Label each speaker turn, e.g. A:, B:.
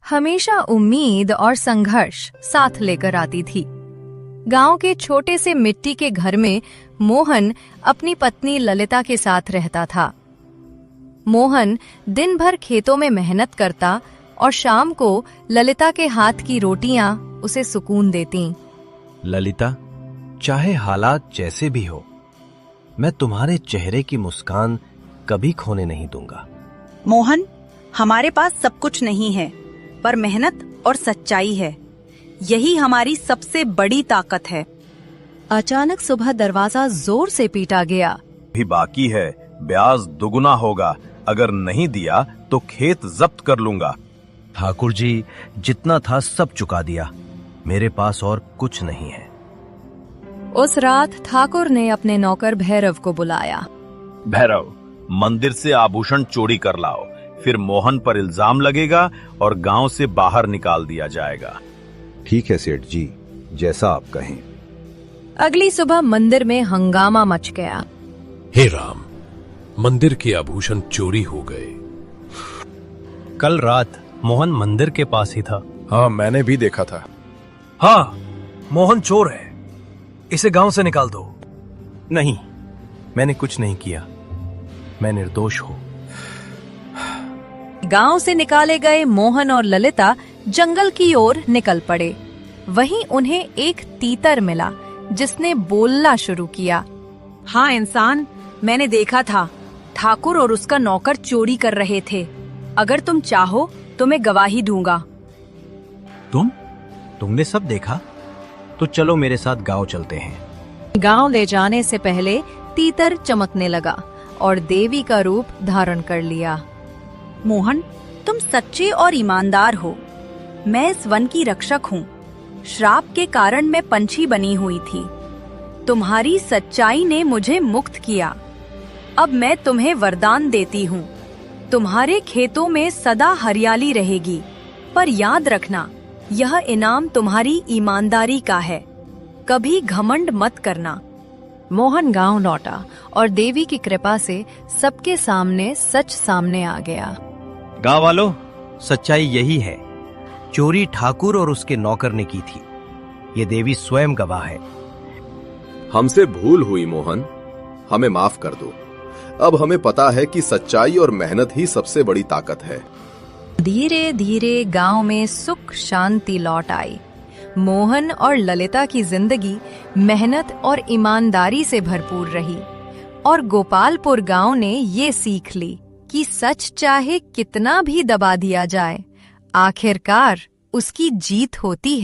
A: हमेशा उम्मीद और संघर्ष साथ लेकर आती थी। गांव के छोटे से मिट्टी के घर में मोहन अपनी पत्नी ललिता के साथ रहता था। मोहन दिन भर खेतों में मेहनत करता और शाम को ललिता के हाथ की रोटियां उसे सुकून देती।
B: ललिता, चाहे हालात जैसे भी हो, मैं तुम्हारे चेहरे की मुस्कान कभी खोने नहीं दूंगा।
C: मोहन, हमारे पास सब कुछ नहीं है, पर मेहनत और सच्चाई है। यही हमारी सबसे बड़ी ताकत है।
A: अचानक सुबह दरवाजा जोर से पीटा गया।
D: भी बाकी है, ब्याज दुगुना होगा। अगर नहीं दिया तो खेत जब्त कर लूंगा।
B: ठाकुर जी, जितना था सब चुका दिया, मेरे पास और कुछ नहीं है।
A: उस रात ठाकुर ने अपने नौकर भैरव को बुलाया।
D: भैरव, मंदिर से आभूषण चोरी कर लाओ, फिर मोहन पर इल्जाम लगेगा और गांव से बाहर निकाल दिया जाएगा।
E: ठीक है सेठ जी, जैसा आप कहें।
A: अगली सुबह मंदिर में हंगामा मच गया।
F: हे राम, मंदिर के आभूषण चोरी हो गए।
B: कल रात मोहन मंदिर के पास ही था।
G: हाँ, मैंने भी देखा था।
H: हाँ, मोहन चोर है, इसे गांव से निकाल दो।
B: नहीं, मैंने कुछ नहीं किया, मैं निर्दोष हूं।
A: गांव से निकाले गए मोहन और ललिता जंगल की ओर निकल पड़े। वहीं उन्हें एक तीतर मिला जिसने बोलना शुरू किया।
C: हाँ इंसान, मैंने देखा था, ठाकुर और उसका नौकर चोरी कर रहे थे। अगर तुम चाहो तो मैं गवाही दूंगा।
B: तुमने सब देखा? तो चलो मेरे साथ गांव चलते हैं।
A: गांव ले जाने से पहले तीतर चमकने लगा और देवी का रूप धारण कर लिया।
C: मोहन, तुम सच्चे और ईमानदार हो। मैं इस वन की रक्षक हूँ। श्राप के कारण मैं पंछी बनी हुई थी। तुम्हारी सच्चाई ने मुझे मुक्त किया। अब मैं तुम्हें वरदान देती हूँ। तुम्हारे खेतों में सदा हरियाली रहेगी, पर याद रखना, यह इनाम तुम्हारी ईमानदारी का है। कभी घमंड मत करना।
A: मोहन गांव लौटा और देवी की कृपा से सबके सामने सच सामने आ गया।
B: गांव वालों, सच्चाई यही है, चोरी ठाकुर और उसके नौकर ने की थी। ये देवी स्वयं गवाह है।
G: हमसे भूल हुई मोहन, हमें माफ कर दो। अब हमें पता है कि सच्चाई और मेहनत ही सबसे बड़ी ताकत है।
A: धीरे धीरे गांव में सुख शांति लौट आई। मोहन और ललिता की जिंदगी मेहनत और ईमानदारी से भरपूर रही और गोपालपुर गांव ने ये सीख ली कि सच चाहे कितना भी दबा दिया जाए, आखिरकार उसकी जीत होती है।